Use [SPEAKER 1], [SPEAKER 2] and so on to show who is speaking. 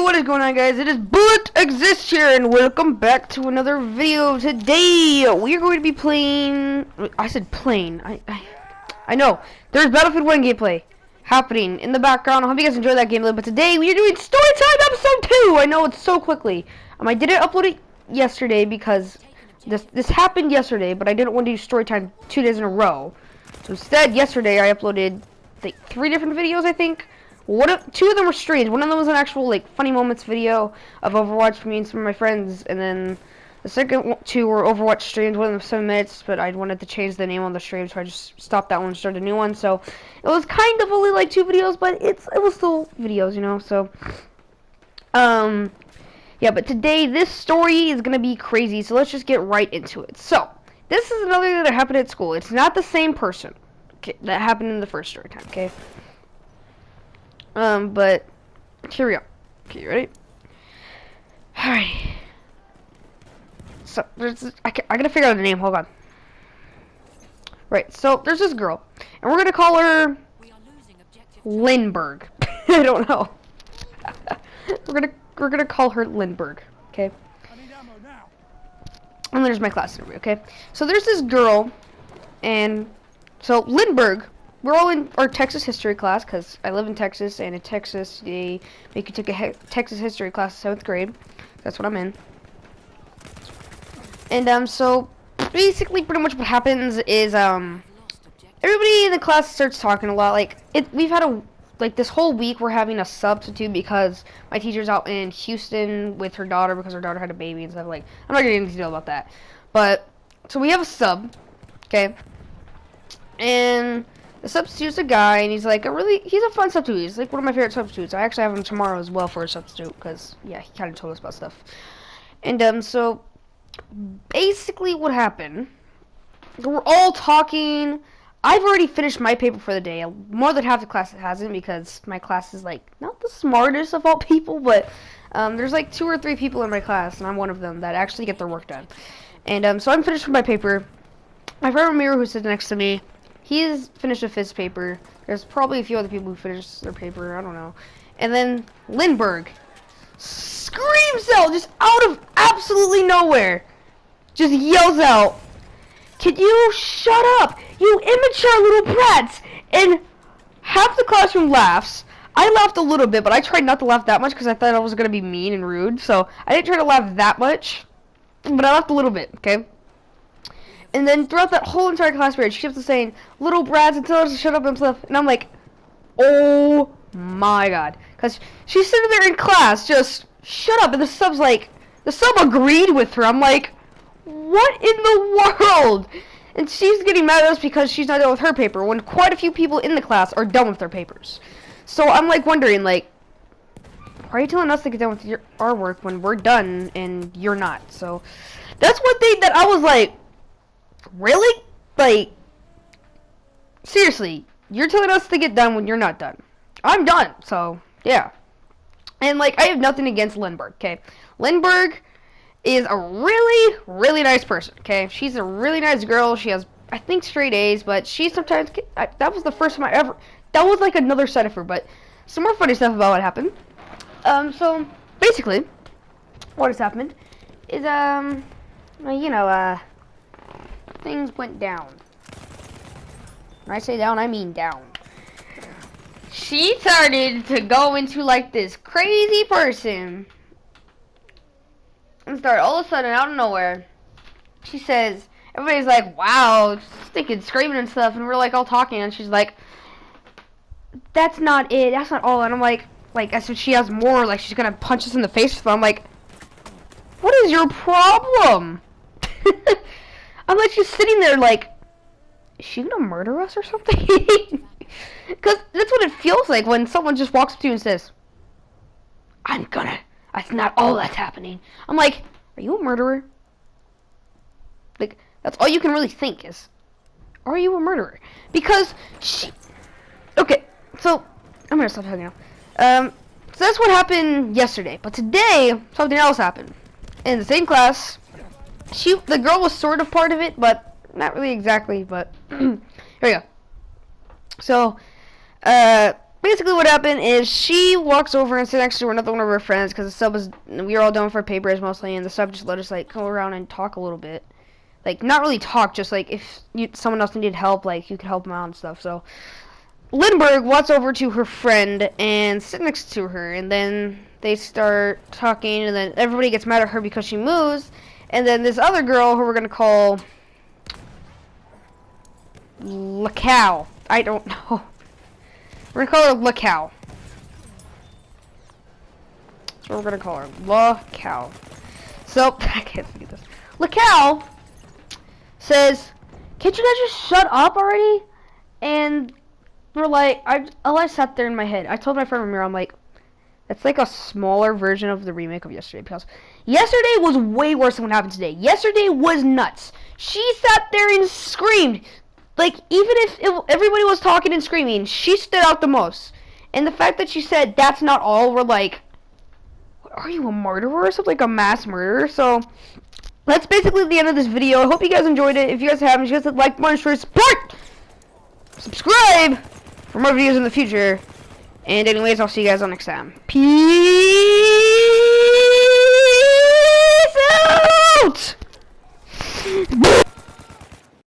[SPEAKER 1] what is going on, guys? It is Bullet Exists here, and welcome back to another video. Today, we are going to be playing... I said playing. I know. There's Battlefield 1 gameplay happening in the background. I hope you guys enjoyed that gameplay. But today, we are doing Storytime Episode 2! I know it's so quickly. I didn't upload it yesterday because this happened yesterday, but I didn't want to do Storytime 2 days in a row. So instead, yesterday, I uploaded like 3 different videos, I think. Two of them were streams. One of them was an actual like funny moments video of Overwatch for me and some of my friends, and then the second two were Overwatch streams. One of them 7 minutes, but I wanted to change the name on the stream, so I just stopped that one and started a new one. So it was kind of only like 2 videos, but it was still videos, you know. So yeah. But today this story is gonna be crazy, so let's just get right into it. So this is another thing that happened at school. It's not the same person that happened in the first story time. Okay. But here we go. Okay, you ready? Alright. So I gotta figure out the name. Hold on. Right. So there's this girl, and we're gonna call her Lindbergh. I don't know. we're gonna call her Lindbergh. Okay. And there's my class number. Okay. So there's this girl, and so Lindbergh. We're all in our Texas history class because I live in Texas, and in Texas they make you take a Texas history class in 7th grade. That's what I'm in. And so basically, pretty much what happens is everybody in the class starts talking a lot. Like we've had this whole week we're having a substitute because my teacher's out in Houston with her daughter because her daughter had a baby and stuff. Like, I'm not getting into detail about that, but so we have a sub, okay, and the substitute's a guy, and he's like he's a fun substitute. He's like one of my favorite substitutes. I actually have him tomorrow as well for a substitute, because, yeah, he kind of told us about stuff. And, so, basically what happened, we're all talking. I've already finished my paper for the day. More than half the class hasn't, because my class is, like, not the smartest of all people, but, there's, like, 2 or 3 people in my class, and I'm one of them that actually get their work done. And, so I'm finished with my paper. My friend Ramiro, who sits next to me, he's finished with his paper. There's probably a few other people who finished their paper. I don't know. And then Lindbergh screams out, just out of absolutely nowhere. Just yells out, "Can you shut up, you immature little brats?" And half the classroom laughs. I laughed a little bit, but I tried not to laugh that much because I thought I was going to be mean and rude. So I didn't try to laugh that much, but I laughed a little bit, okay? And then throughout that whole entire class period, she kept saying, "Little brats," and tell us to shut up and stuff. And I'm like, oh my god. Because she's sitting there in class, just, shut up. And the sub agreed with her. I'm like, what in the world? And she's getting mad at us because she's not done with her paper, when quite a few people in the class are done with their papers. So I'm like wondering, like, why are you telling us to get done with our work when we're done and you're not? So that's one thing that I was like, really? Like, seriously, you're telling us to get done when you're not done. I'm done, so, yeah. And, like, I have nothing against Lindbergh, okay? Lindbergh is a really, really nice person, okay? She's a really nice girl. She has, I think, straight A's, but she sometimes, that was the first time that was, like, another side of her, but some more funny stuff about what happened. So, basically, what has happened is, you know, things went down. When I say down, I mean down. She started to go into like this crazy person and start all of a sudden out of nowhere. She says, everybody's like, wow, stinking screaming and stuff, and we're like all talking, and she's like, that's not it, that's not all. And I'm like I said, she has more, like she's gonna punch us in the face. So I'm like, what is your problem? I'm like, she's sitting there like, is she gonna murder us or something? Because that's what it feels like when someone just walks up to you and says, that's not all that's happening. I'm like, are you a murderer? Like, that's all you can really think is, are you a murderer? Because okay, so, I'm gonna stop talking now. So that's what happened yesterday. But today, something else happened. In the same class, the girl was sort of part of it, but not really exactly, but here we go. So, basically what happened is she walks over and sits next to another one of her friends because the sub was, we were all done for papers mostly, and the sub just let us like go around and talk a little bit. Like, not really talk, just like if someone else needed help, like you could help them out and stuff. So Lindbergh walks over to her friend and sits next to her, and then they start talking, and then everybody gets mad at her because she moves, and then this other girl who we're gonna call Lacow. I don't know. We're gonna call her Lacow. That's what we're gonna call her. Lacow. So, I can't see this. Lacow says, "Can't you guys just shut up already?" And we're like, I sat there in my head. I told my friend Ramiro, I'm like, that's like a smaller version of the remake of yesterday, because yesterday was way worse than what happened today. Yesterday was nuts. She sat there and screamed. Like, even if everybody was talking and screaming, she stood out the most. And the fact that she said, that's not all, we're like, are you a murderer or something? Like a mass murderer? So, that's basically the end of this video. I hope you guys enjoyed it. If you guys haven't, you guys hit like button, share, support, subscribe for more videos in the future. And anyways, I'll see you guys on next time. Peace out!